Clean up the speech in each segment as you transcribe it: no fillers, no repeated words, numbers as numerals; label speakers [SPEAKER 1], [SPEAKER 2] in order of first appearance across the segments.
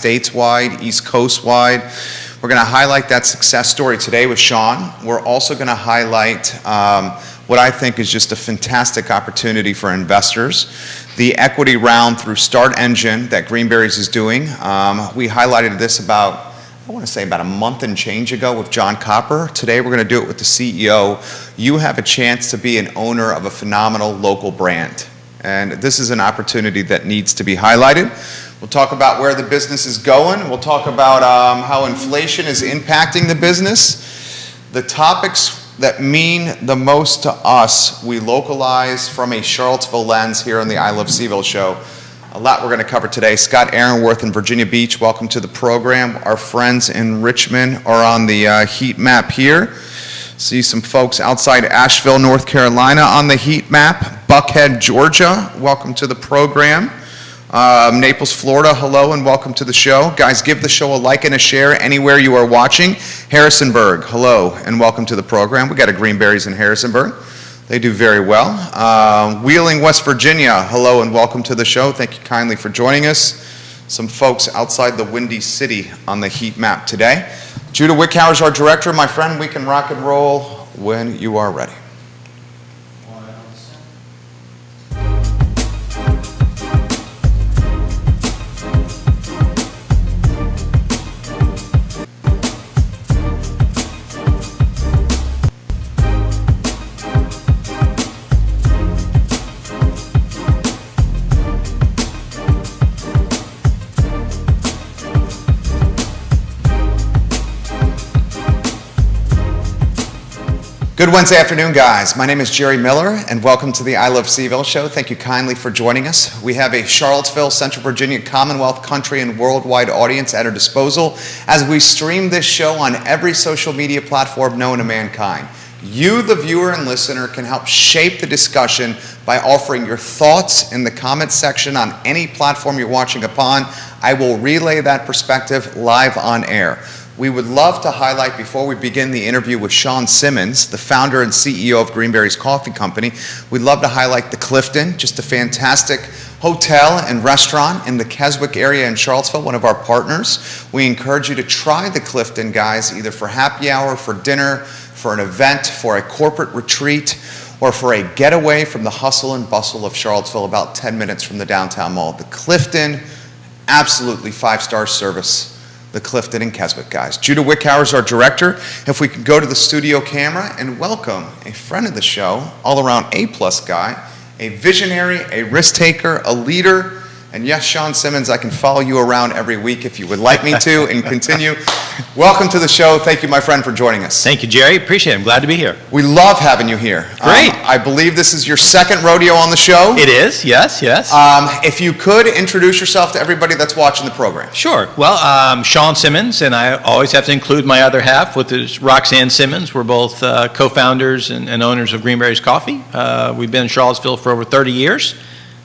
[SPEAKER 1] stateswide, East Coast wide. We're going to highlight that success story today with Sean. We're also going to highlight what I think is just a fantastic opportunity for investors. The equity round through Start Engine that Greenberry's is doing. We highlighted this about a month and change ago with John Copper. Today we're going to do it with the CEO. You have a chance to be an owner of a phenomenal local brand. And this is an opportunity that needs to be highlighted. We'll talk about where the business is going. We'll talk about how inflation is impacting the business. The topics that mean the most to us, we localize from a Charlottesville lens here on the I Love CVille show. A lot we're going to cover today. Scott Aaronworth in Virginia Beach, welcome to the program. Our friends in Richmond are on the heat map here. See some folks outside Asheville, North Carolina on the heat map. Buckhead, Georgia, welcome to the program. Naples, Florida, hello and welcome to the show. Guys, give the show a like and a share anywhere you are watching. Harrisonburg, hello and welcome to the program. We got a Greenberry's in Harrisonburg. They do very well. Wheeling, West Virginia, hello and welcome to the show. Thank you kindly for joining us. Some folks outside the Windy City on the heat map today. Judah Wickhauer is our director. My friend, we can rock and roll when you are ready. Good Wednesday afternoon, guys. My name is Jerry Miller, and welcome to the I Love CVille show. Thank you kindly for joining us. We have a Charlottesville, Central Virginia, Commonwealth, country, and worldwide audience at our disposal as we stream this show on every social media platform known to mankind. You, the viewer and listener, can help shape the discussion by offering your thoughts in the comments section on any platform you're watching upon. I will relay that perspective live on air. We would love to highlight, before we begin the interview with Sean Simmons, the founder and CEO of Greenberry's Coffee Company, we'd love to highlight the Clifton, just a fantastic hotel and restaurant in the Keswick area in Charlottesville, one of our partners. We encourage you to try the Clifton, guys, either for happy hour, for dinner, for an event, for a corporate retreat, or for a getaway from the hustle and bustle of Charlottesville, about 10 minutes from the downtown mall. The Clifton, absolutely 5-star service. The Clifton in Keswick, guys. Judah Wickhauer is our director. If we could go to the studio camera and welcome a friend of the show, all-around A-plus guy, a visionary, a risk taker, a leader, and yes, Sean Simmons, I can follow you around every week if you would like me to and continue. Welcome to the show. Thank you, my friend, for joining us.
[SPEAKER 2] Thank you, Jerry. Appreciate it. I'm glad to be here.
[SPEAKER 1] We love having you here.
[SPEAKER 2] Great.
[SPEAKER 1] I believe this is your second rodeo on the show.
[SPEAKER 2] It is, yes.
[SPEAKER 1] If you could introduce yourself to everybody that's watching the program.
[SPEAKER 2] Sure. Well, Sean Simmons, and I always have to include my other half, which is Roxanne Simmons. We're both co-founders and owners of Greenberry's Coffee. We've been in Charlottesville for over 30 years.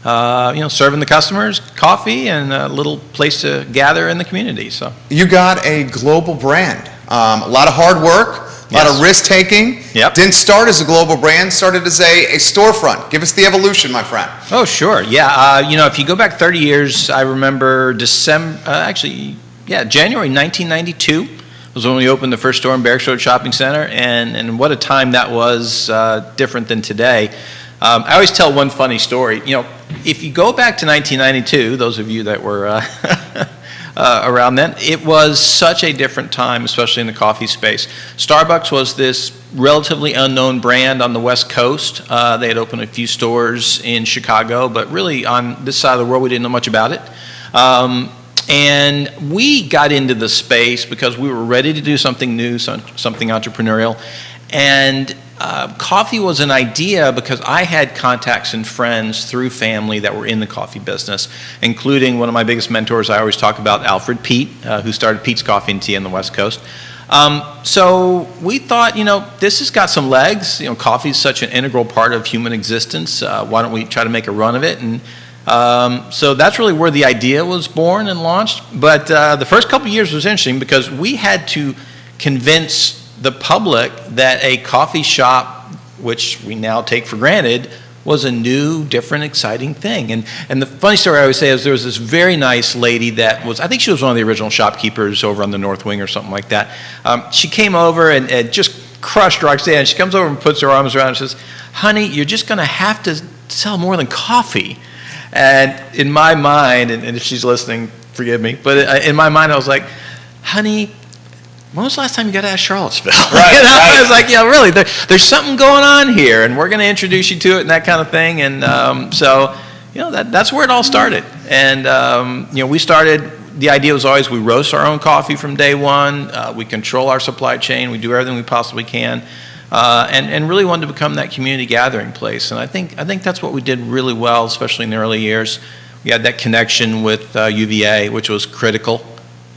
[SPEAKER 2] Serving the customers coffee and a little place to gather in the community. So
[SPEAKER 1] you got a global brand, a lot of hard work, a lot of risk taking.
[SPEAKER 2] Yep.
[SPEAKER 1] Didn't start as a global brand, started as a storefront. Give us the evolution, my friend.
[SPEAKER 2] Oh, sure. Yeah. If you go back 30 years, I remember January 1992 was when we opened the first store in Barracks Road Shopping Center, and what a time that was, different than today. I always tell one funny story. If you go back to 1992, those of you that were around then, it was such a different time, especially in the coffee space. Starbucks was this relatively unknown brand on the West Coast. They had opened a few stores in Chicago, but really on this side of the world, we didn't know much about it. And we got into the space because we were ready to do something new, something entrepreneurial. And coffee was an idea because I had contacts and friends through family that were in the coffee business, including one of my biggest mentors I always talk about, Alfred Peet, who started Peet's Coffee and Tea on the West Coast. So we thought, this has got some legs. Coffee is such an integral part of human existence. Why don't we try to make a run of it? And so that's really where the idea was born and launched. But the first couple of years was interesting because we had to convince the public that a coffee shop, which we now take for granted, was a new, different, exciting thing. And the funny story I always say is there was this very nice lady that was, I think she was one of the original shopkeepers over on the North Wing or something like that. She came over and just crushed Roxanne. She comes over and puts her arms around her and says, "Honey, you're just going to have to sell more than coffee." And in my mind, and if she's listening, forgive me, but in my mind I was like, "Honey, when was the last time you got out of Charlottesville?"
[SPEAKER 1] Right,
[SPEAKER 2] you know?
[SPEAKER 1] right.
[SPEAKER 2] I was like, "Yeah, really, there's something going on here, and we're going to introduce you to it," and that kind of thing. And so, that's where it all started. And we started. The idea was always we roast our own coffee from day one. We control our supply chain. We do everything we possibly can, and really wanted to become that community gathering place. And I think that's what we did really well, especially in the early years. We had that connection with UVA, which was critical.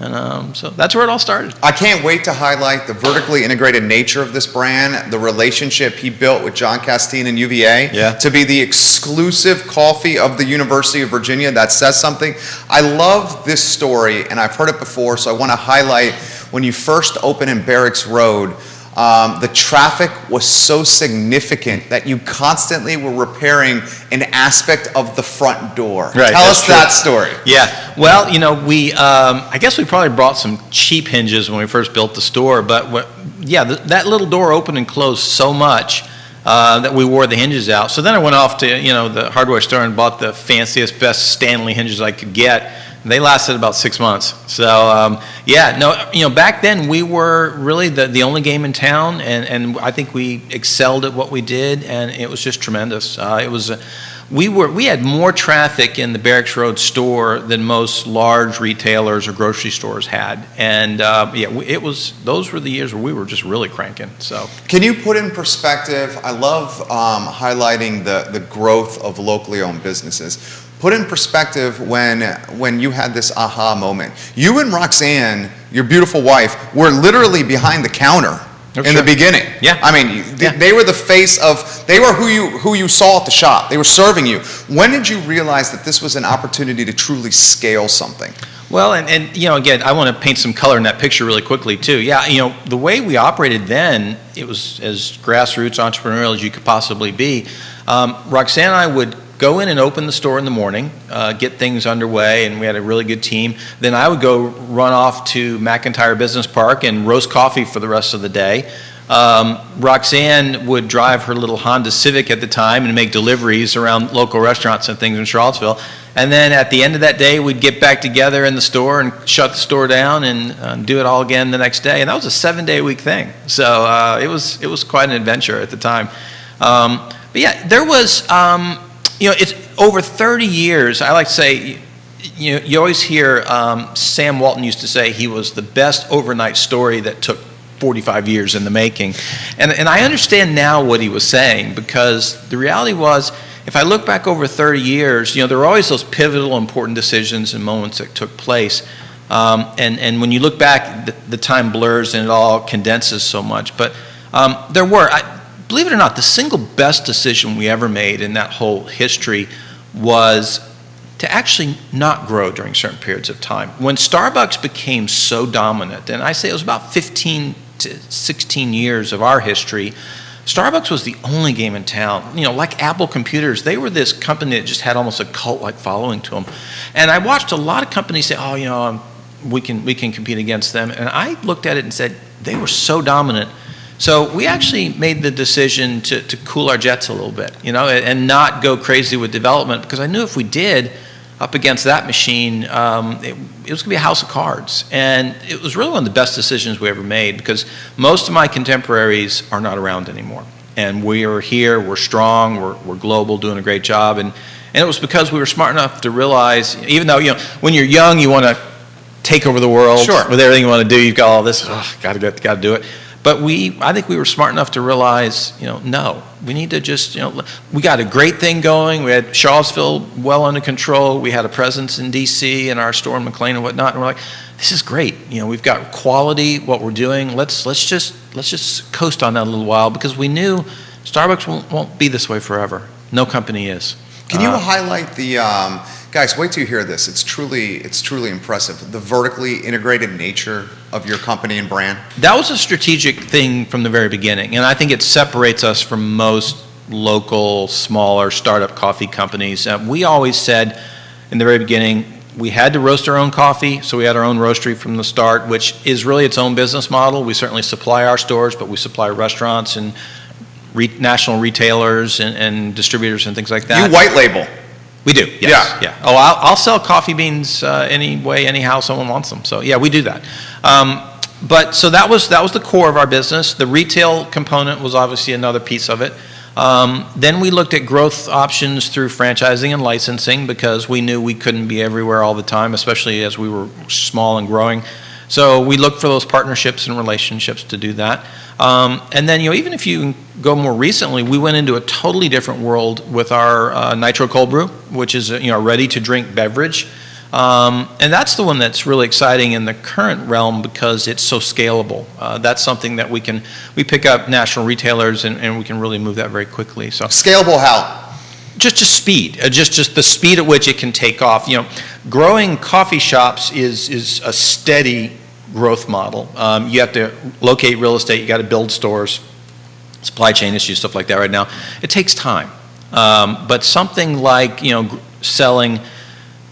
[SPEAKER 2] And so that's where it all started.
[SPEAKER 1] I can't wait to highlight the vertically integrated nature of this brand, the relationship he built with John Castine and UVA to be the exclusive coffee of the University of Virginia. That says something. I love this story, and I've heard it before, so I want to highlight when you first opened in Barracks Road. The traffic was so significant that you constantly were repairing an aspect of the front door.
[SPEAKER 2] Right,
[SPEAKER 1] Tell us
[SPEAKER 2] true.
[SPEAKER 1] that story.
[SPEAKER 2] Yeah, well, we I guess we probably brought some cheap hinges when we first built the store, but that little door opened and closed so much that we wore the hinges out. So then I went off to the hardware store and bought the fanciest, best Stanley hinges I could get. They lasted about 6 months. So back then we were really the only game in town, and I think we excelled at what we did, and it was just tremendous. We had more traffic in the Barracks Road store than most large retailers or grocery stores had, and those were the years where we were just really cranking. So
[SPEAKER 1] can you put in perspective? I love highlighting the growth of locally owned businesses. Put in perspective when you had this aha moment. You and Roxanne, your beautiful wife, were literally behind the counter in the beginning.
[SPEAKER 2] Yeah.
[SPEAKER 1] I mean, they were the face of. They were who you saw at the shop. They were serving you. When did you realize that this was an opportunity to truly scale something?
[SPEAKER 2] Well, and again, I want to paint some color in that picture really quickly too. Yeah, the way we operated then, it was as grassroots entrepreneurial as you could possibly be. Roxanne and I would go in and open the store in the morning, get things underway, and we had a really good team. Then I would go run off to McIntyre Business Park and roast coffee for the rest of the day. Roxanne would drive her little Honda Civic at the time and make deliveries around local restaurants and things in Charlottesville. And then at the end of that day, we'd get back together in the store and shut the store down and do it all again the next day. And that was a 7-day-a-week thing. So it was quite an adventure at the time. But yeah, there was... it's over 30 years. I like to say, you always hear Sam Walton used to say he was the best overnight story that took 45 years in the making. And I understand now what he was saying, because the reality was, if I look back over 30 years, there were always those pivotal, important decisions and moments that took place. And when you look back, the time blurs and it all condenses so much. But there were... Believe it or not, the single best decision we ever made in that whole history was to actually not grow during certain periods of time. When Starbucks became so dominant, and I say it was about 15 to 16 years of our history, Starbucks was the only game in town. Like Apple Computers, they were this company that just had almost a cult-like following to them. And I watched a lot of companies say, we can compete against them. And I looked at it and said, they were so dominant. So we actually made the decision to cool our jets a little bit, and not go crazy with development, because I knew if we did, up against that machine, it was going to be a house of cards. And it was really one of the best decisions we ever made, because most of my contemporaries are not around anymore. And we are here, we're strong, we're global, doing a great job. And it was because we were smart enough to realize, even though, when you're young, you want to take over the world.
[SPEAKER 1] Sure.
[SPEAKER 2] With everything you want to do, you've got all this, got to do it. But I think we were smart enough to realize, no, we need to just, we got a great thing going. We had Charlottesville well under control. We had a presence in D.C. and our store in McLean and whatnot. And we're like, this is great. We've got quality, what we're doing. Let's just coast on that a little while, because we knew Starbucks won't be this way forever. No company is.
[SPEAKER 1] Can you highlight the guys? Wait till you hear this. It's truly impressive. The vertically integrated nature of your company and brand.
[SPEAKER 2] That was a strategic thing from the very beginning, and I think it separates us from most local, smaller startup coffee companies. We always said in the very beginning, we had to roast our own coffee, so we had our own roastery from the start, which is really its own business model. We certainly supply our stores, but we supply restaurants and national retailers and distributors and things like that.
[SPEAKER 1] You white label.
[SPEAKER 2] We do, yes. Yeah. Oh, I'll sell coffee beans any way, anyhow someone wants them. So, yeah, we do that. But so that was the core of our business. The retail component was obviously another piece of it. Then we looked at growth options through franchising and licensing because we knew we couldn't be everywhere all the time, especially as we were small and growing. So we looked for those partnerships and relationships to do that. And then, even if you go more recently, we went into a totally different world with our Nitro Cold Brew, which is a ready-to-drink beverage. And that's the one that's really exciting in the current realm because it's so scalable. That's something that we pick up national retailers and we can really move that very quickly. So
[SPEAKER 1] Scalable how?
[SPEAKER 2] just speed, just the speed at which it can take off. Growing coffee shops is a steady growth model. You have to locate real estate, you got to build stores, supply chain issues, stuff like that right now. It takes time. But something like, selling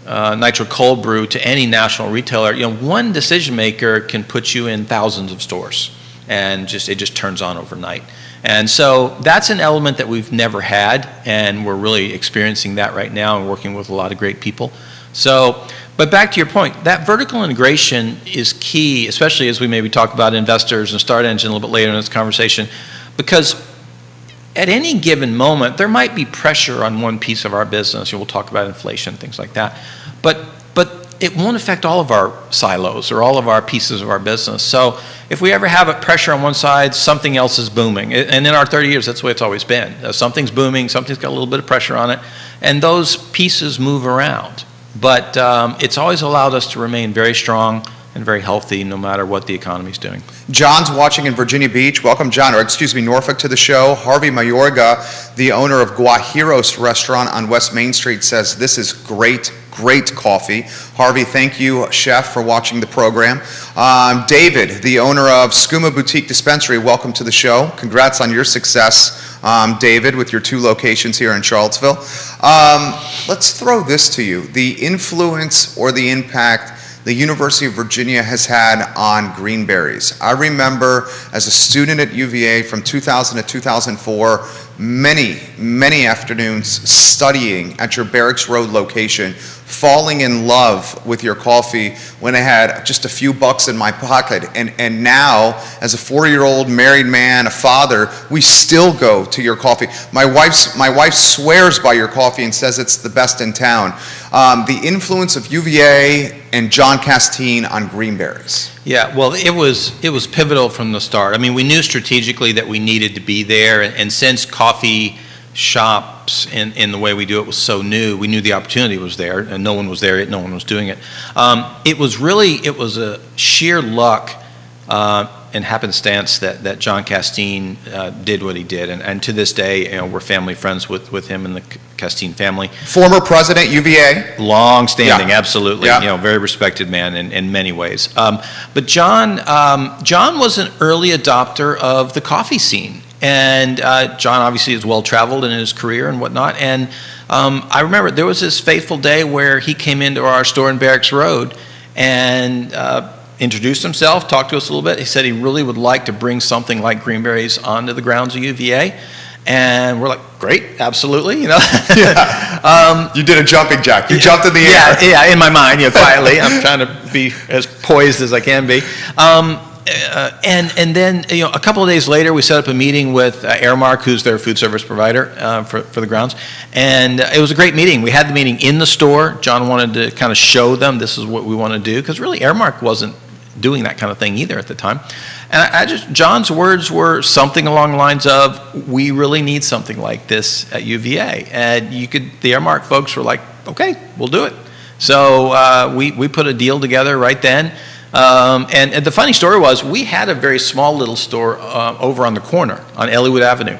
[SPEAKER 2] Nitro Cold Brew to any national retailer, one decision maker can put you in thousands of stores and it just turns on overnight. And so that's an element that we've never had, and we're really experiencing that right now and working with a lot of great people. So, but back to your point, that vertical integration is key, especially as we maybe talk about investors and Start Engine a little bit later in this conversation, because at any given moment, there might be pressure on one piece of our business. We'll talk about inflation, things like that. But it won't affect all of our silos or all of our pieces of our business. So if we ever have a pressure on one side, something else is booming. And in our 30 years, that's the way it's always been. Something's booming, something's got a little bit of pressure on it, and those pieces move around. But it's always allowed us to remain very strong and very healthy no matter what the economy's doing.
[SPEAKER 1] John's watching in Virginia Beach. Welcome, John, Norfolk to the show. Harvey Mayorga, the owner of Guajiros Restaurant on West Main Street, says this is great coffee. Harvey, thank you, chef, for watching the program. David, the owner of Skooma Boutique Dispensary, welcome to the show. Congrats on your success, David, with your 2 locations here in Charlottesville. Let's throw this to you. The influence or the impact the University of Virginia has had on greenberries. I remember as a student at UVA from 2000 to 2004, many afternoons studying at your Barracks Road location, falling in love with your coffee when I had just a few bucks in my pocket. And now, as a 4-year-old married man, a father, we still go to your coffee. My wife swears by your coffee and says it's the best in town. The influence of UVA and John Castine on greenberries.
[SPEAKER 2] Yeah, well, it was pivotal from the start. I mean, we knew strategically that we needed to be there, and since coffee shops in the way we do it was so new, we knew the opportunity was there, and no one was there yet, no one was doing it. It was a sheer luck and happenstance that John Castine did what he did, and to this day, we're family friends with him and the Castine family.
[SPEAKER 1] Former president, UVA.
[SPEAKER 2] Long-standing, yeah. Absolutely.
[SPEAKER 1] Yeah.
[SPEAKER 2] Very respected man in many ways. But John was an early adopter of the coffee scene. And John obviously is well-traveled in his career and whatnot. And I remember there was this fateful day where he came into our store in Barracks Road and introduced himself, talked to us a little bit. He said he really would like to bring something like greenberries onto the grounds of UVA. And we're like, great, absolutely,
[SPEAKER 1] Yeah. You did a jumping jack. You jumped in the air.
[SPEAKER 2] Yeah, in my mind, quietly. I'm trying to be as poised as I can be. And then, a couple of days later, we set up a meeting with Aramark, who's their food service provider for the grounds. And it was a great meeting. We had the meeting in the store. John wanted to kind of show them this is what we want to do, because really Aramark wasn't doing that kind of thing either at the time. And John's words were something along the lines of, we really need something like this at UVA. And the Aramark folks were like, okay, we'll do it. So we put a deal together right then. And the funny story was, we had a very small little store over on the corner on Ellwood Avenue.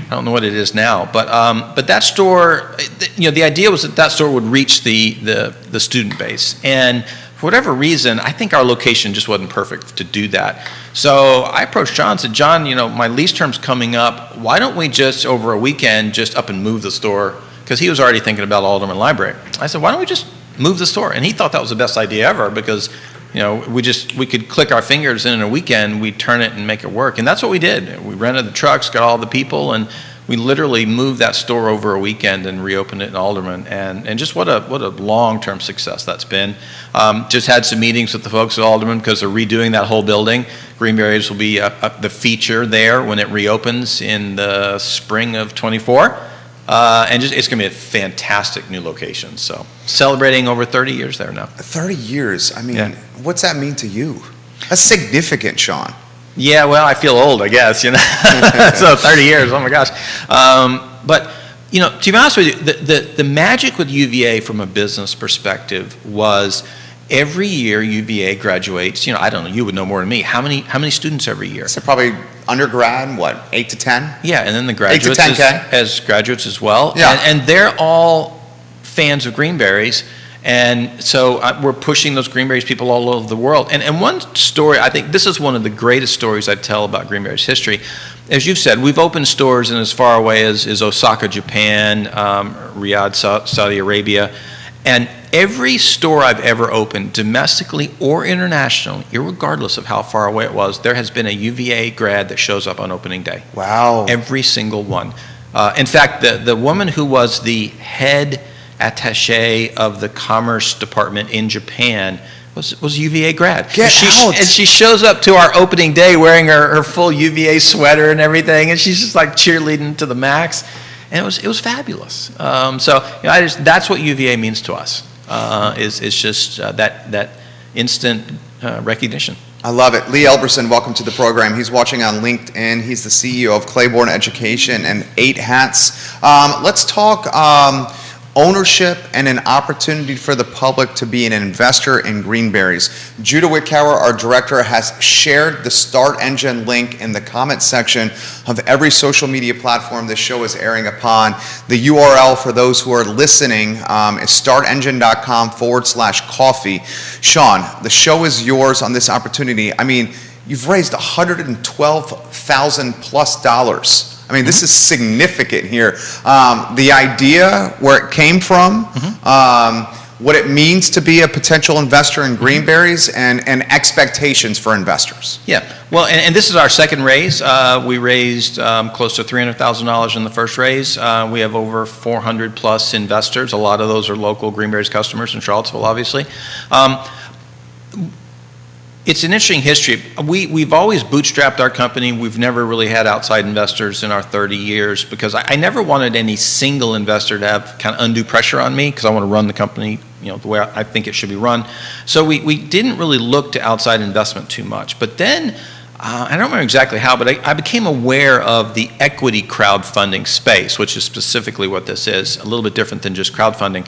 [SPEAKER 2] I don't know what it is now, but that store, the idea was that store would reach the student base. And for whatever reason, I think our location just wasn't perfect to do that. So I approached John and said, John, my lease term's coming up. Why don't we just, over a weekend, just up and move the store? Because he was already thinking about Alderman Library. I said, why don't we just move the store? And he thought that was the best idea ever because, we could click our fingers and in a weekend, we'd turn it and make it work. And that's what we did. We rented the trucks, got all the people, and we literally moved that store over a weekend and reopened it in Alderman, and just what a long-term success that's been. Just had some meetings with the folks at Alderman because they're redoing that whole building. Greenberries will be the feature there when it reopens in the spring of '24, and it's going to be a fantastic new location. So celebrating over 30 years there now.
[SPEAKER 1] 30 years. I mean, What's that mean to you? That's significant, Sean.
[SPEAKER 2] Yeah, well, I feel old, I guess, So 30 years, oh my gosh. But, to be honest with you, the magic with UVA from a business perspective was every year UVA graduates, I don't know, you would know more than me. How many students every year?
[SPEAKER 1] So probably undergrad, 8 to 10?
[SPEAKER 2] Yeah, and then the graduates
[SPEAKER 1] 8 to 10K.
[SPEAKER 2] as graduates as well.
[SPEAKER 1] Yeah.
[SPEAKER 2] And they're all fans of Greenberries. And so we're pushing those Greenberries people all over the world. And one story, I think this is one of the greatest stories I tell about Greenberries history. As you've said, we've opened stores in as far away as Osaka, Japan, Riyadh, Saudi Arabia. And every store I've ever opened, domestically or internationally, irregardless of how far away it was, there has been a UVA grad that shows up on opening day.
[SPEAKER 1] Wow.
[SPEAKER 2] Every single one. In fact, the woman who was the head attaché of the Commerce Department in Japan was UVA grad.
[SPEAKER 1] Get out!
[SPEAKER 2] And she shows up to our opening day wearing her full UVA sweater and everything, and she's just like cheerleading to the max. And it was fabulous. That's what UVA means to us. Is just that instant recognition.
[SPEAKER 1] I love it. Lee Elberson, welcome to the program. He's watching on LinkedIn. He's the CEO of Claiborne Education and 8 Hats. Let's talk ownership and an opportunity for the public to be an investor in Greenberries. Judah Wickower, our director, has shared the Start Engine link in the comment section of every social media platform this show is airing upon. The URL for those who are listening is startengine.com/coffee. Sean, the show is yours on this opportunity. I mean, you've raised $112,000+ I mean, this is significant here. The idea, where it came from, what it means to be a potential investor in Greenberries, and expectations for investors.
[SPEAKER 2] Yeah, well, and this is our second raise. We raised close to $300,000 in the first raise. We have over 400 plus investors. A lot of those are local Greenberries customers in Charlottesville, obviously. It's an interesting history. We've always bootstrapped our company. We've never really had outside investors in our 30 years because I never wanted any single investor to have kind of undue pressure on me because I want to run the company, the way I think it should be run. So we didn't really look to outside investment too much. But then, I don't remember exactly how, but I became aware of the equity crowdfunding space, which is specifically what this is, a little bit different than just crowdfunding.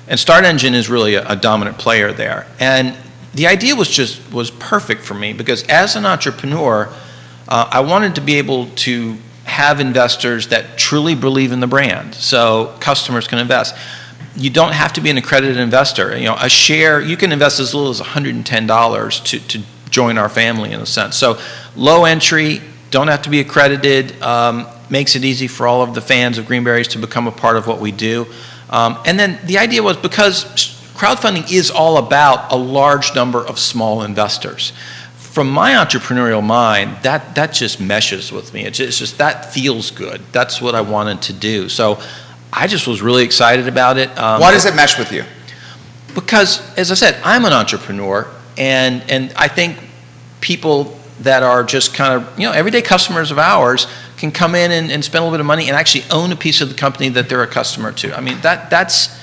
[SPEAKER 2] And Start Engine is really a dominant player there. And the idea was perfect for me because as an entrepreneur, I wanted to be able to have investors that truly believe in the brand, so customers can invest. You don't have to be an accredited investor. A share, you can invest as little as $110 to join our family in a sense. So low entry, don't have to be accredited, makes it easy for all of the fans of Greenberries to become a part of what we do. And then the idea was because crowdfunding is all about a large number of small investors. From my entrepreneurial mind, that just meshes with me. It's just that feels good. That's what I wanted to do. So I just was really excited about it.
[SPEAKER 1] Why does it mesh with you?
[SPEAKER 2] Because, as I said, I'm an entrepreneur, and I think people that are just kind of everyday customers of ours can come in and spend a little bit of money and actually own a piece of the company that they're a customer to. I mean, that's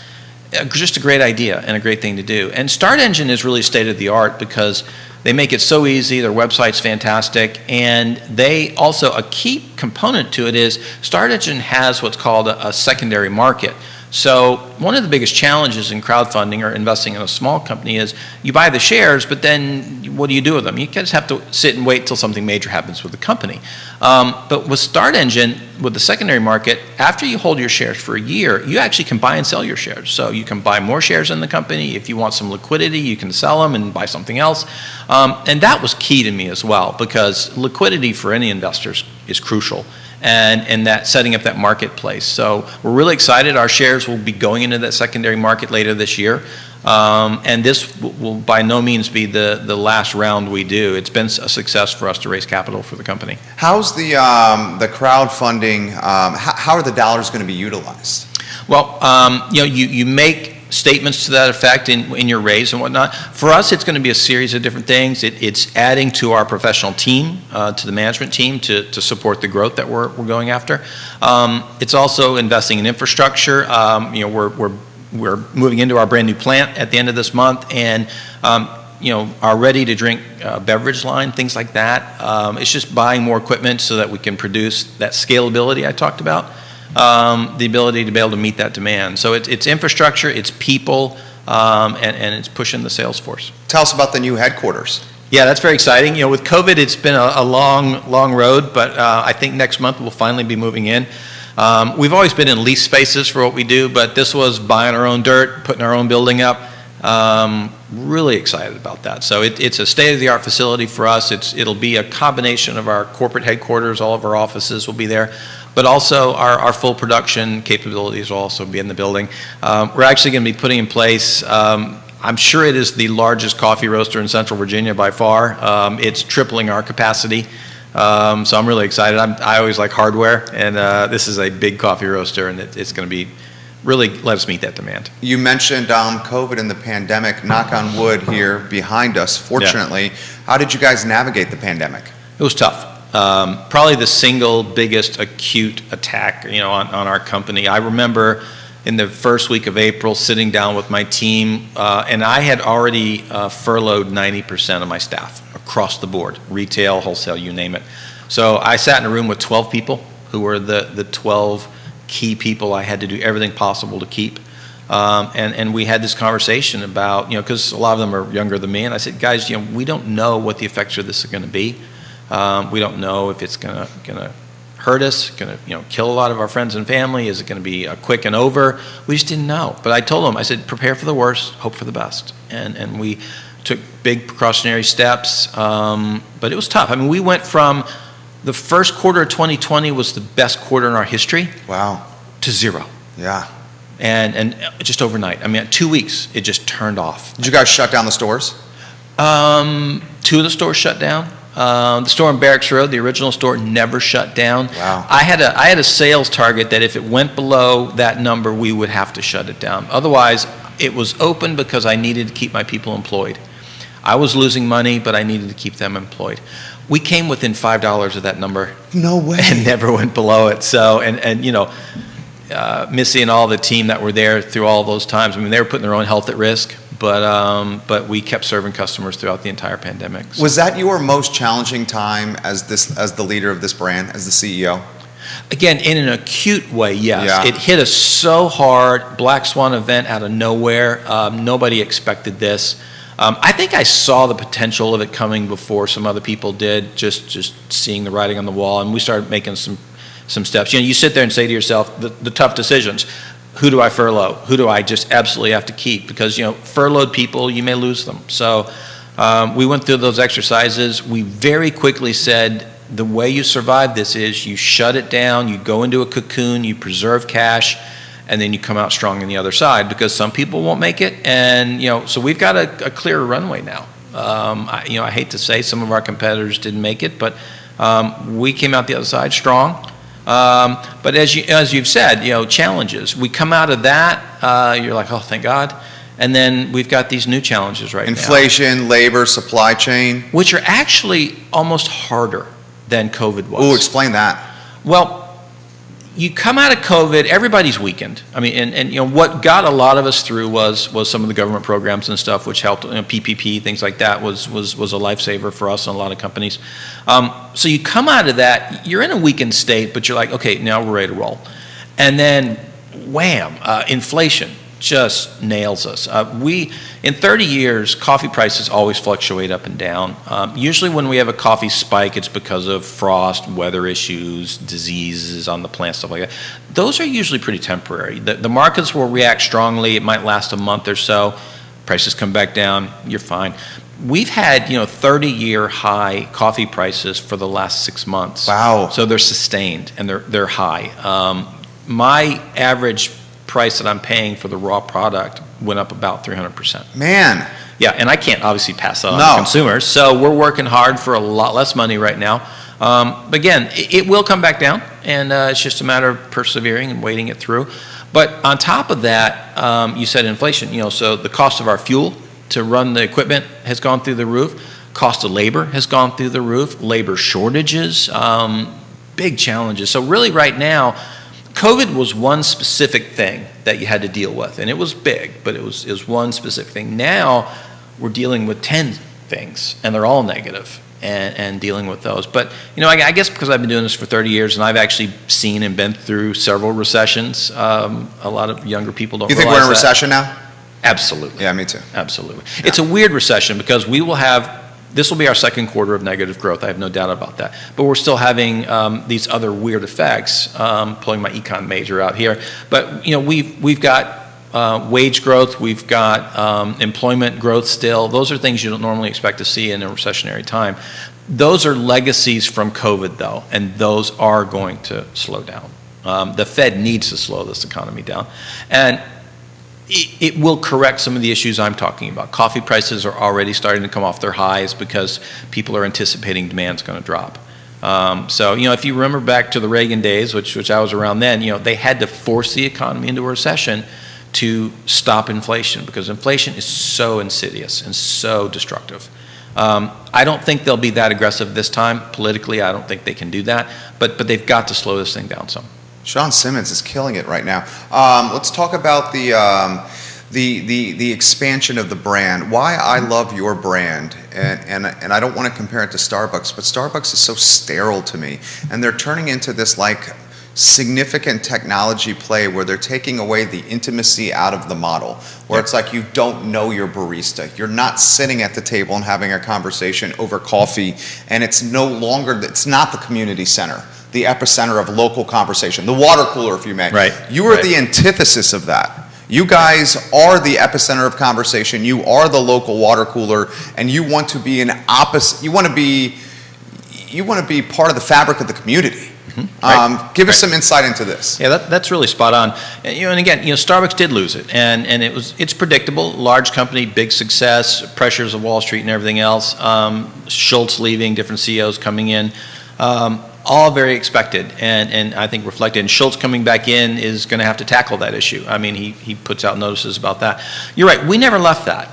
[SPEAKER 2] just a great idea and a great thing to do. And Start Engine is really state of the art because they make it so easy, their website's fantastic, and they also, a key component to it is Start Engine has what's called a secondary market. So one of the biggest challenges in crowdfunding or investing in a small company is you buy the shares, but then what do you do with them? You just have to sit and wait until something major happens with the company. But with Start Engine, with the secondary market, after you hold your shares for a year, you actually can buy and sell your shares. So you can buy more shares in the company. If you want some liquidity, you can sell them and buy something else. And that was key to me as well, because liquidity for any investors is crucial. And that setting up that marketplace. So we're really excited. Our shares will be going into that secondary market later this year. And this will by no means be the last round we do. It's been a success for us to raise capital for the company.
[SPEAKER 1] How's the crowdfunding, how are the dollars going to be utilized?
[SPEAKER 2] Well, you make statements to that effect in your raise and whatnot. For us, it's going to be a series of different things. It's adding to our professional team, to the management team to support the growth that we're going after. It's also investing in infrastructure. We're moving into our brand new plant at the end of this month, and our ready-to-drink beverage line, things like that. It's just buying more equipment so that we can produce that scalability I talked about. The ability to be able to meet that demand. So it's infrastructure, it's people, and it's pushing the sales force.
[SPEAKER 1] Tell us about the new headquarters.
[SPEAKER 2] Yeah, that's very exciting. With COVID, it's been a long road, but I think next month we'll finally be moving in. We've always been in lease spaces for what we do, but this was buying our own dirt, putting our own building up. Really excited about that. So it's a state-of-the-art facility for us. It'll be a combination of our corporate headquarters, all of our offices will be there, but also our full production capabilities will also be in the building. We're actually going to be putting in place, I'm sure it is the largest coffee roaster in Central Virginia by far. It's tripling our capacity. So I'm really excited. I always like hardware, and this is a big coffee roaster, and it's going to be really let us meet that demand.
[SPEAKER 1] You mentioned COVID and the pandemic, knock on wood here behind us, fortunately. Yeah. How did you guys navigate the pandemic?
[SPEAKER 2] It was tough. Probably the single biggest acute attack, on our company. I remember in the first week of April sitting down with my team, and I had already furloughed 90% of my staff across the board, retail, wholesale, you name it. So I sat in a room with 12 people who were the 12 key people I had to do everything possible to keep. And we had this conversation about, because a lot of them are younger than me, and I said, guys, we don't know what the effects of this are going to be. We don't know if it's going to hurt us, going to kill a lot of our friends and family. Is it going to be quick and over? We just didn't know. But I told them, I said, prepare for the worst, hope for the best. And we took big precautionary steps, but it was tough. I mean, we went from the first quarter of 2020 was the best quarter in our history.
[SPEAKER 1] Wow.
[SPEAKER 2] To zero.
[SPEAKER 1] Yeah.
[SPEAKER 2] And just overnight. I mean, 2 weeks, it just turned off.
[SPEAKER 1] Did you guys shut down the stores?
[SPEAKER 2] 2 of the stores shut down. The store on Barracks Road, the original store, never shut down.
[SPEAKER 1] Wow.
[SPEAKER 2] I had a sales target that if it went below that number, we would have to shut it down. Otherwise, it was open because I needed to keep my people employed. I was losing money, but I needed to keep them employed. We came within $5 of that number.
[SPEAKER 1] No way.
[SPEAKER 2] And never went below it. So, Missy and all the team that were there through all those times, I mean, they were putting their own health at risk, but we kept serving customers throughout the entire pandemic. So.
[SPEAKER 1] Was that your most challenging time as the leader of this brand, as the CEO?
[SPEAKER 2] Again, in an acute way, yes.
[SPEAKER 1] Yeah.
[SPEAKER 2] It hit us so hard, black swan event out of nowhere. Nobody expected this. I think I saw the potential of it coming before some other people did, just seeing the writing on the wall, and we started making some steps. You sit there and say to yourself, the tough decisions. Who do I furlough? Who do I just absolutely have to keep? Because, furloughed people, you may lose them. So we went through those exercises. We very quickly said, the way you survive this is you shut it down, you go into a cocoon, you preserve cash, and then you come out strong on the other side, because some people won't make it. And, so we've got a clearer runway now. I hate to say some of our competitors didn't make it, but we came out the other side strong. But as you've said, challenges. We come out of that, you're like, oh, thank God. And then we've got these new challenges right now.
[SPEAKER 1] Inflation, labor, supply chain.
[SPEAKER 2] Which are actually almost harder than COVID was.
[SPEAKER 1] Oh, explain that.
[SPEAKER 2] Well, you come out of COVID, everybody's weakened. I mean, and what got a lot of us through was some of the government programs and stuff, which helped. PPP, things like that was a lifesaver for us and a lot of companies. So you come out of that, you're in a weakened state, but you're like, okay, now we're ready to roll. And then wham, inflation just nails us. In 30 years, coffee prices always fluctuate up and down. Usually when we have a coffee spike, it's because of frost, weather issues, diseases on the plant, stuff like that. Those are usually pretty temporary. The markets will react strongly. It might last a month or so. Prices come back down, you're fine. We've had, 30-year high coffee prices for the last 6 months.
[SPEAKER 1] Wow.
[SPEAKER 2] So they're sustained and they're high. My average price that I'm paying for the raw product went up about 300%.
[SPEAKER 1] Man.
[SPEAKER 2] Yeah, and I can't obviously pass that on
[SPEAKER 1] No.
[SPEAKER 2] to consumers, so we're working hard for a lot less money right now. But again, it will come back down, and it's just a matter of persevering and waiting it through. But on top of that, you said inflation, so the cost of our fuel to run the equipment has gone through the roof. Cost of labor has gone through the roof. Labor shortages, big challenges. So really right now, COVID was one specific thing that you had to deal with, and it was big, but it was one specific thing. Now we're dealing with 10 things, and they're all negative, and dealing with those. But, I guess because I've been doing this for 30 years, and I've actually seen and been through several recessions, a lot of younger people don't realize that.
[SPEAKER 1] You think we're in a recession now?
[SPEAKER 2] Absolutely.
[SPEAKER 1] Yeah, me too.
[SPEAKER 2] Absolutely. Yeah. It's a weird recession because this will be our second quarter of negative growth. I have no doubt about that. But we're still having these other weird effects, pulling my econ major out here. But, we've got wage growth, we've got employment growth still. Those are things you don't normally expect to see in a recessionary time. Those are legacies from COVID, though, and those are going to slow down. The Fed needs to slow this economy down. And it will correct some of the issues I'm talking about. Coffee prices are already starting to come off their highs because people are anticipating demand's going to drop. So, if you remember back to the Reagan days, which I was around then, they had to force the economy into a recession to stop inflation because inflation is so insidious and so destructive. I don't think they'll be that aggressive this time. Politically, I don't think they can do that. But they've got to slow this thing down some.
[SPEAKER 1] Sean Simmons is killing it right now. Let's talk about the expansion of the brand. Why I love your brand, and I don't want to compare it to Starbucks, but Starbucks is so sterile to me, and they're turning into this significant technology play where they're taking away the intimacy out of the model, where it's like you don't know your barista. You're not sitting at the table and having a conversation over coffee, and it's not the community center, the epicenter of local conversation, the water cooler, if you may.
[SPEAKER 2] Right.
[SPEAKER 1] You are the antithesis of that. You guys are the epicenter of conversation. You are the local water cooler, and you want to be You want to be part of the fabric of the community.
[SPEAKER 2] Right.
[SPEAKER 1] Give us some insight into this.
[SPEAKER 2] Yeah, that's really spot on. And again, Starbucks did lose it, and it's predictable. Large company, big success, pressures of Wall Street and everything else. Schultz leaving, different CEOs coming in. All very expected, and I think reflected. And Schultz coming back in is going to have to tackle that issue. I mean, he puts out notices about that. You're right. We never left that.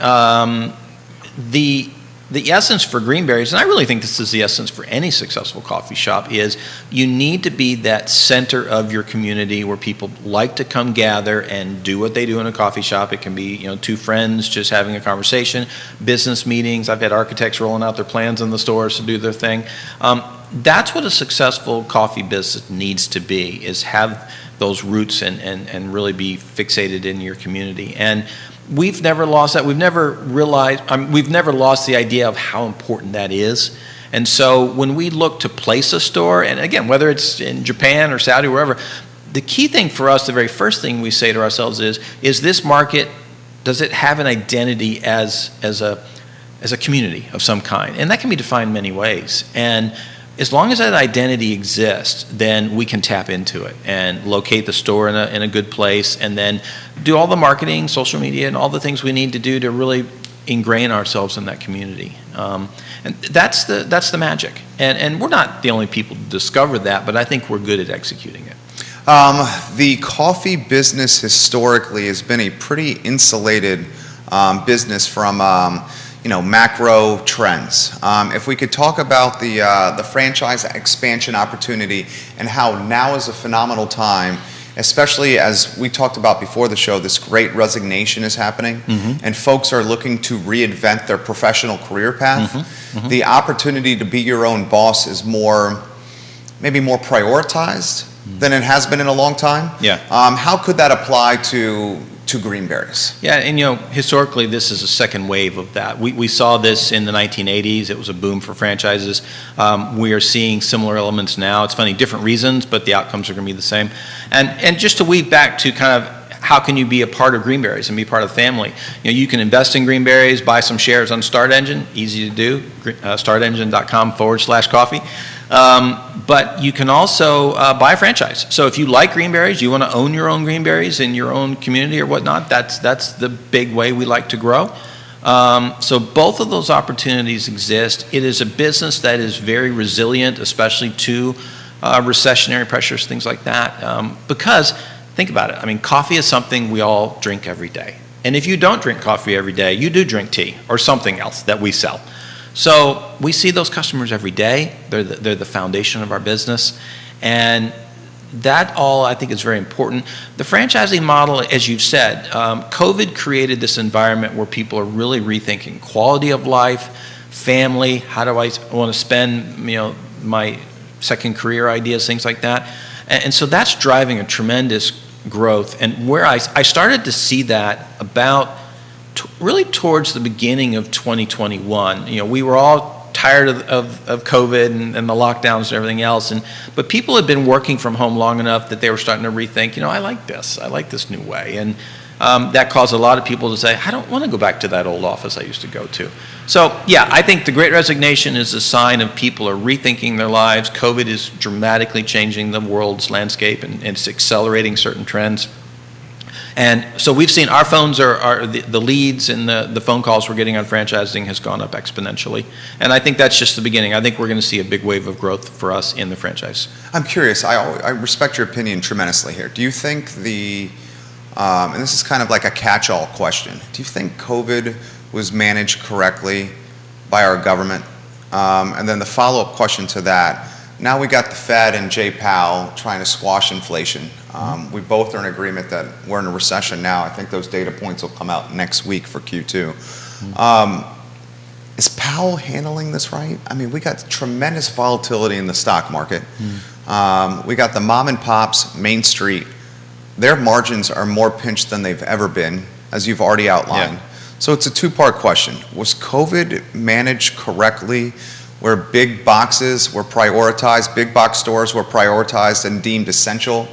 [SPEAKER 2] The essence for Greenberry's, and I really think this is the essence for any successful coffee shop, is you need to be that center of your community where people like to come gather and do what they do in a coffee shop. It can be, two friends just having a conversation, business meetings. I've had architects rolling out their plans in the stores to do their thing. That's what a successful coffee business needs to be, is have those roots and really be fixated in your community. And we've never lost that. We've never lost the idea of how important that is. And so when we look to place a store, and again, whether it's in Japan or Saudi or wherever, the key thing for us, the very first thing we say to ourselves is this market, does it have an identity as a community of some kind? And that can be defined many ways. And as long as that identity exists, then we can tap into it and locate the store in a good place, and then do all the marketing, social media, and all the things we need to do to really ingrain ourselves in that community. And that's the magic. And we're not the only people to discover that, but I think we're good at executing it.
[SPEAKER 1] The coffee business historically has been a pretty insulated business from macro trends. If we could talk about the franchise expansion opportunity and how now is a phenomenal time, especially as we talked about before the show, this great resignation is happening, and folks are looking to reinvent their professional career path. The opportunity to be your own boss is maybe more prioritized. than it has been in a long time.
[SPEAKER 2] Yeah.
[SPEAKER 1] How could that apply to Greenberry's?
[SPEAKER 2] Yeah, and historically, this is a second wave of that. We saw this in the 1980s. It was a boom for franchises. We are seeing similar elements now. It's funny, different reasons, but the outcomes are going to be the same. And just to weave back to kind of how can you be a part of Greenberry's and be part of the family? You can invest in Greenberry's, buy some shares on Start Engine, easy to do, startengine.com/coffee. But you can also buy a franchise. So if you like Greenberry's, you want to own your own Greenberry's in your own community or whatnot, that's the big way we like to grow. So both of those opportunities exist. It is a business that is very resilient, especially to recessionary pressures, things like that. Because, think about it, I mean, coffee is something we all drink every day. And if you don't drink coffee every day, you do drink tea or something else that we sell. So we see those customers every day. They're the foundation of our business. And that all, I think, is very important. The franchising model, as you've said, COVID created this environment where people are really rethinking quality of life, family, how do I want to spend, my second career ideas, things like that. And so that's driving a tremendous growth. And where I started to see that about really towards the beginning of 2021. We were all tired of COVID and the lockdowns and everything else, but people had been working from home long enough that they were starting to rethink, I like this new way. And that caused a lot of people to say, I don't want to go back to that old office I used to go to. So yeah, I think the Great Resignation is a sign of people are rethinking their lives. COVID is dramatically changing the world's landscape and it's accelerating certain trends. And so we've seen our phones are the leads and the phone calls we're getting on franchising has gone up exponentially. And I think that's just the beginning. I think we're going to see a big wave of growth for us in the franchise.
[SPEAKER 1] I'm curious. I respect your opinion tremendously here. Do you think and this is kind of like a catch-all question, do you think COVID was managed correctly by our government? And then the follow-up question to that, now we got the Fed and Jay Powell trying to squash inflation. We both are in agreement that we're in a recession now. I think those data points will come out next week for Q2. Is Powell handling this right? I mean, we got tremendous volatility in the stock market. We got the mom and pops, Main Street. Their margins are more pinched than they've ever been, as you've already outlined. Yeah. So it's a two-part question. Was COVID managed correctly where big boxes were prioritized, big box stores were prioritized and deemed essential,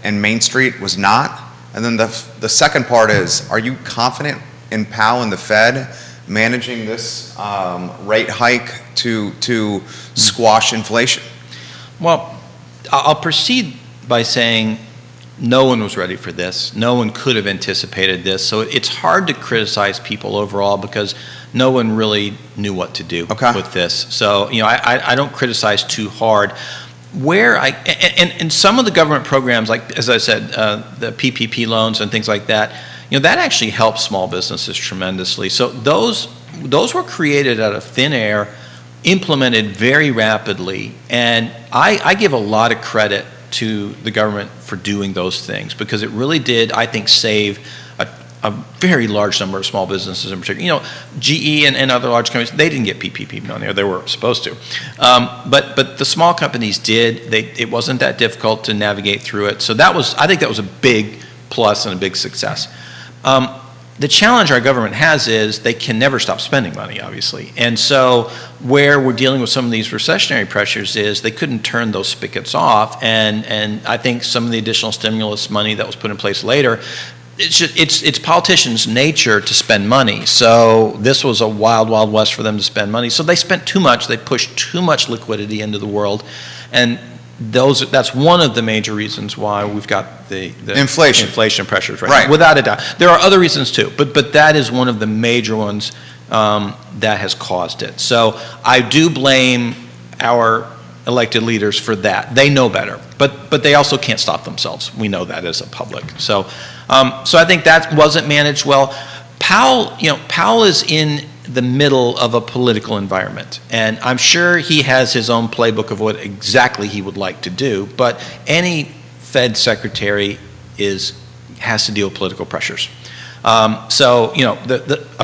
[SPEAKER 1] and Main Street was not? And then the second part is, are you confident in Powell and the Fed managing this rate hike to squash inflation?
[SPEAKER 2] Well, I'll proceed by saying no one was ready for this. No one could have anticipated this. So it's hard to criticize people overall because no one really knew what to do with this. So, I don't criticize too hard. And some of the government programs, like, as I said, the PPP loans and things like that, that actually helps small businesses tremendously. So those were created out of thin air, implemented very rapidly, and I give a lot of credit to the government for doing those things because it really did, I think, save a very large number of small businesses in particular. GE and other large companies, they didn't get PPP money, or they were supposed to. But the small companies did. It wasn't that difficult to navigate through it. So I think that was a big plus and a big success. The challenge our government has is they can never stop spending money, obviously. And so where we're dealing with some of these recessionary pressures is they couldn't turn those spigots off. And I think some of the additional stimulus money that was put in place later, it's politicians' nature to spend money. So this was a wild, wild west for them to spend money. So they spent too much. They pushed too much liquidity into the world. And that's one of the major reasons why we've got the inflation pressures right now, without a doubt. There are other reasons too, but that is one of the major ones that has caused it. So I do blame our elected leaders for that. They know better, but they also can't stop themselves. We know that as a public. So I think that wasn't managed well. Powell is in the middle of a political environment, and I'm sure he has his own playbook of what exactly he would like to do, but any Fed secretary has to deal with political pressures. A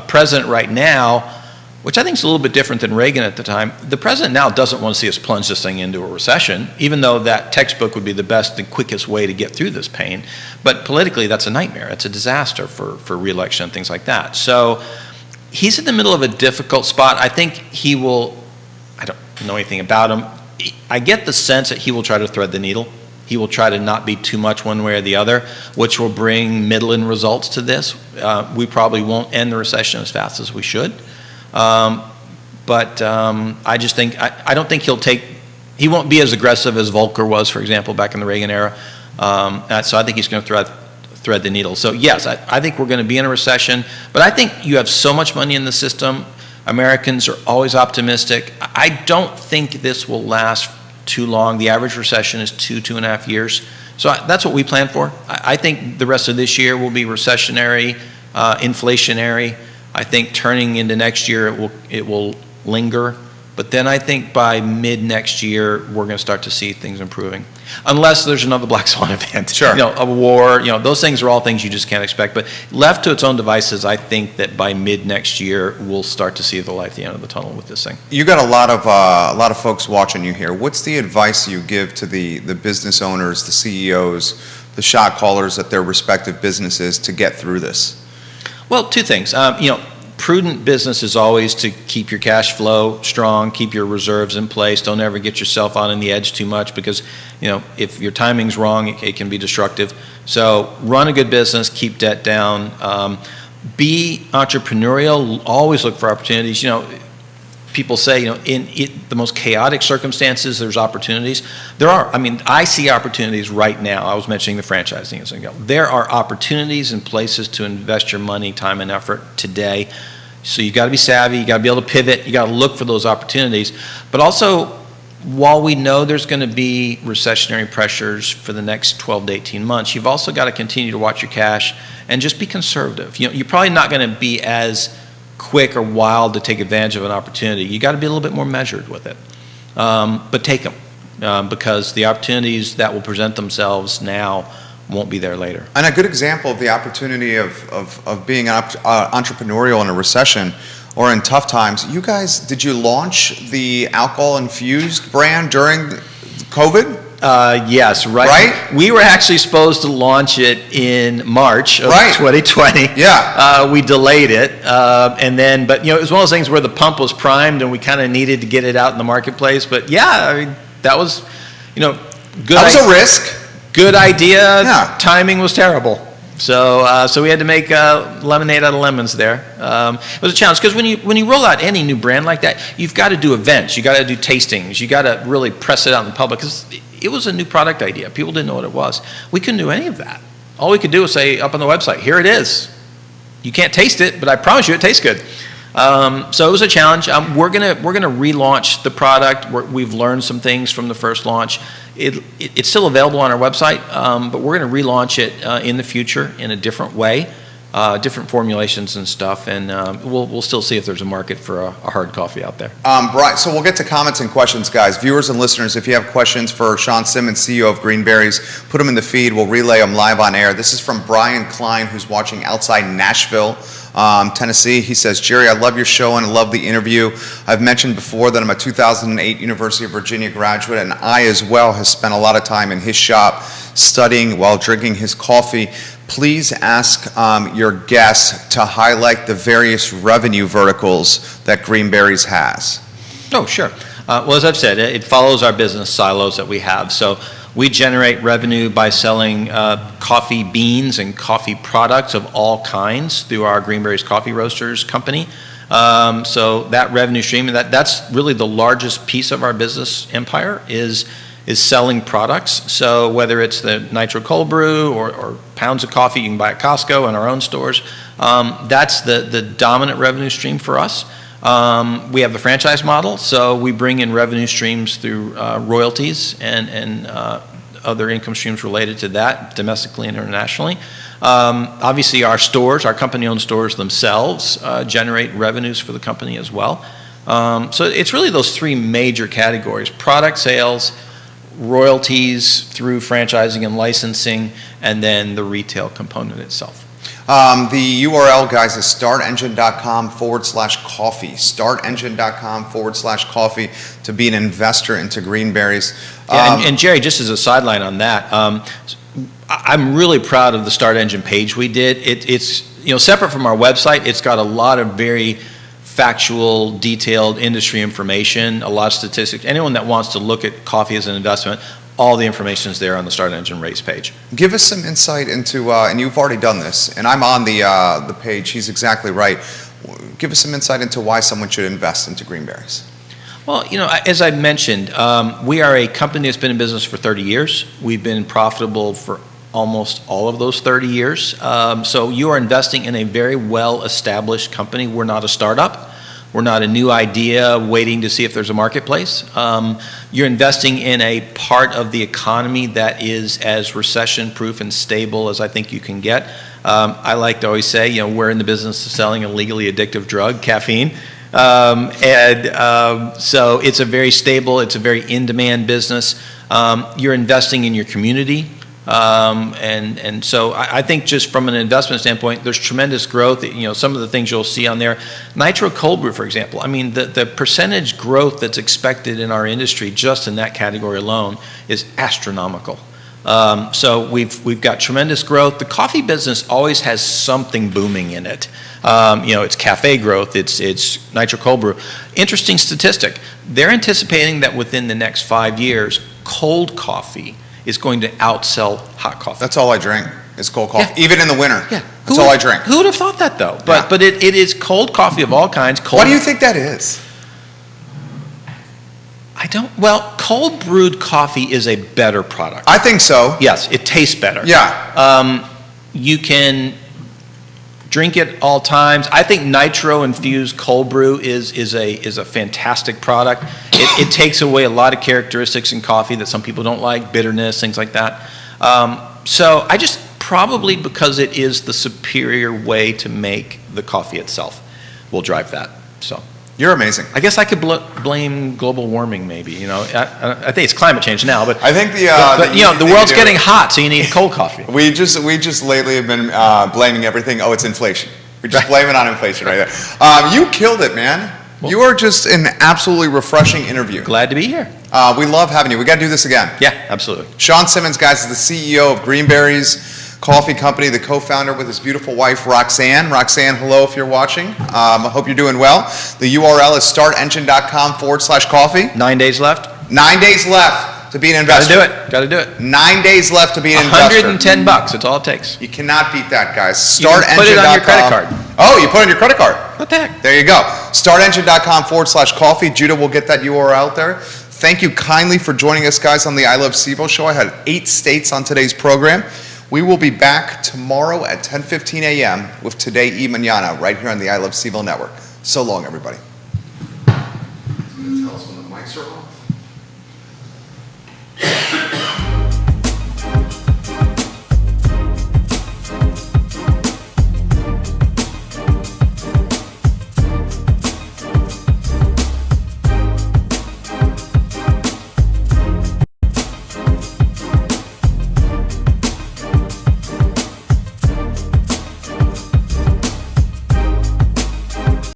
[SPEAKER 2] president right now which I think is a little bit different than Reagan at the time. The president now doesn't want to see us plunge this thing into a recession, even though that textbook would be the best and quickest way to get through this pain. But politically, that's a nightmare. It's a disaster for re-election and things like that. So he's in the middle of a difficult spot. I think he will, I don't know anything about him. I get the sense that he will try to thread the needle. He will try to not be too much one way or the other, which will bring middling results to this. We probably won't end the recession as fast as we should. But I just think, I don't think he won't be as aggressive as Volcker was, for example, back in the Reagan era. So I think he's going to thread the needle. So yes, I think we're going to be in a recession, but I think you have so much money in the system. Americans are always optimistic. I don't think this will last too long. The average recession is 2.5 years. So that's what we plan for. I think the rest of this year will be recessionary, inflationary. I think turning into next year, it will linger. But then I think by mid next year, we're going to start to see things improving. Unless there's another black swan event.
[SPEAKER 1] Sure.
[SPEAKER 2] A war, those things are all things you just can't expect. But left to its own devices, I think that by mid next year, we'll start to see the light at the end of the tunnel with this thing.
[SPEAKER 1] You got a lot of folks watching you here. What's the advice you give to the business owners, the CEOs, the shot callers at their respective businesses to get through this?
[SPEAKER 2] Well, two things. Prudent business is always to keep your cash flow strong, keep your reserves in place. Don't ever get yourself out on the edge too much because, if your timing's wrong, it can be destructive. So run a good business, keep debt down, be entrepreneurial, always look for opportunities. People say, in the most chaotic circumstances, there's opportunities. There are. I see opportunities right now. I was mentioning the franchising as an example. There are opportunities and places to invest your money, time, and effort today. So you got to be savvy. You got to be able to pivot. You got to look for those opportunities. But also, while we know there's going to be recessionary pressures for the next 12 to 18 months, you've also got to continue to watch your cash and just be conservative. You're probably not going to be as quick or wild to take advantage of an opportunity. You got to be a little bit more measured with it, but take them because the opportunities that will present themselves now won't be there later.
[SPEAKER 1] And a good example of the opportunity of being entrepreneurial in a recession or in tough times. You guys, did you launch the alcohol infused brand during COVID?
[SPEAKER 2] Yes, right. We were actually supposed to launch it in March of 2020.
[SPEAKER 1] Yeah.
[SPEAKER 2] We delayed it, but it was one of those things where the pump was primed and we kind of needed to get it out in the marketplace. But yeah, that was, good.
[SPEAKER 1] That was a risk.
[SPEAKER 2] Good idea.
[SPEAKER 1] Yeah.
[SPEAKER 2] Timing was terrible. So we had to make lemonade out of lemons there. It was a challenge because when you roll out any new brand like that, you've got to do events, you got to do tastings, you got to really press it out in the public because it was a new product idea. People didn't know what it was. We couldn't do any of that. All we could do was say up on the website, here it is. You can't taste it, but I promise you it tastes good. So it was a challenge. We're gonna relaunch the product. We've learned some things from the first launch. It's still available on our website, but we're going to relaunch it in the future in a different way, different formulations and stuff, and we'll still see if there's a market for a hard coffee out there.
[SPEAKER 1] Brian, so we'll get to comments and questions, guys. Viewers and listeners, if you have questions for Sean Simmons, CEO of Green Berries, put them in the feed. We'll relay them live on air. This is from Brian Klein, who's watching outside Nashville, Tennessee. He says, Jerry, I love your show and I love the interview. I've mentioned before that I'm a 2008 University of Virginia graduate, and I as well have spent a lot of time in his shop studying while drinking his coffee. Please ask your guests to highlight the various revenue verticals that Green Berries has.
[SPEAKER 2] Oh, sure. Well, as I've said, it follows our business silos that we have. So we generate revenue by selling coffee beans and coffee products of all kinds through our Green Berries Coffee Roasters company. So that revenue stream, that's really the largest piece of our business empire is selling products. So whether it's the Nitro Cold Brew or pounds of coffee you can buy at Costco and our own stores, that's the dominant revenue stream for us. We have the franchise model, so we bring in revenue streams through royalties and other income streams related to that, domestically and internationally. Obviously, our stores, our company-owned stores themselves, generate revenues for the company as well. So it's really those three major categories: product sales, royalties through franchising and licensing, and then the retail component itself.
[SPEAKER 1] The URL, guys, is startengine.com/coffee. Startengine.com/coffee to be an investor into Greenberries.
[SPEAKER 2] Yeah, and Jerry, just as a sideline on that, I'm really proud of the Start Engine page we did. It's separate from our website. It's got a lot of very factual, detailed industry information, a lot of statistics. Anyone that wants to look at coffee as an investment, all the information is there on the Start Engine race page.
[SPEAKER 1] Give us some insight into, and you've already done this, and I'm on the page. He's exactly right. Give us some insight into why someone should invest into Greenberries.
[SPEAKER 2] Well, as I mentioned, we are a company that's been in business for 30 years. We've been profitable for almost all of those 30 years. So you are investing in a very well-established company. We're not a startup. We're not a new idea waiting to see if there's a marketplace. You're investing in a part of the economy that is as recession-proof and stable as I think you can get. I like to always say, we're in the business of selling a legally addictive drug, caffeine. So it's a very stable, it's a very in-demand business. You're investing in your community. And so I think just from an investment standpoint, there's tremendous growth. Some of the things you'll see on there, Nitro Cold Brew, for example. I mean, the percentage growth that's expected in our industry just in that category alone is astronomical. So we've got tremendous growth. The coffee business always has something booming in it. It's cafe growth, it's Nitro Cold Brew. Interesting statistic. They're anticipating that within the next 5 years, cold coffee is going to outsell hot coffee.
[SPEAKER 1] That's all I drink is cold coffee,
[SPEAKER 2] Yeah.
[SPEAKER 1] even in the winter.
[SPEAKER 2] Yeah.
[SPEAKER 1] That's all I drink.
[SPEAKER 2] Who would have thought that, though?
[SPEAKER 1] Yeah.
[SPEAKER 2] But it is cold coffee of all kinds.
[SPEAKER 1] Why do you think that is?
[SPEAKER 2] Cold brewed coffee is a better product.
[SPEAKER 1] I think so.
[SPEAKER 2] Yes, it tastes better.
[SPEAKER 1] Yeah.
[SPEAKER 2] You can drink it all times. I think nitro infused cold brew is a fantastic product. It takes away a lot of characteristics in coffee that some people don't like, bitterness, things like that. So I just probably because it is the superior way to make the coffee itself will drive that. So
[SPEAKER 1] You're amazing.
[SPEAKER 2] I guess I could blame global warming, maybe. I think it's climate change now, but
[SPEAKER 1] I think the
[SPEAKER 2] world's getting hot, so you need cold coffee.
[SPEAKER 1] We just lately have been blaming everything. Oh, it's inflation. We just blame it on inflation right there. You killed it, man. You are just an absolutely refreshing interview.
[SPEAKER 2] Glad to be here.
[SPEAKER 1] We love having you. We got to do this again.
[SPEAKER 2] Yeah, absolutely.
[SPEAKER 1] Sean Simmons, guys, is the CEO of Greenberries Coffee Company, the co-founder with his beautiful wife, Roxanne. Roxanne, hello if you're watching. I hope you're doing well. The URL is startengine.com/coffee.
[SPEAKER 2] 9 days left.
[SPEAKER 1] 9 days left to be an investor.
[SPEAKER 2] Got to do it.
[SPEAKER 1] 9 days left to be an investor.
[SPEAKER 2] $110. That's all it takes.
[SPEAKER 1] You cannot beat that, guys.
[SPEAKER 2] You can put it on your credit card.
[SPEAKER 1] Oh, you put it on your credit card.
[SPEAKER 2] What the heck?
[SPEAKER 1] There you go. Startengine.com/coffee. Judah will get that URL out there. Thank you kindly for joining us, guys, on the I Love CVO show. I had 8 states on today's program. We will be back tomorrow at 10:15 a.m. with Today y Mañana right here on the I Love CVO network. So long, everybody. Tell us when the mics are on.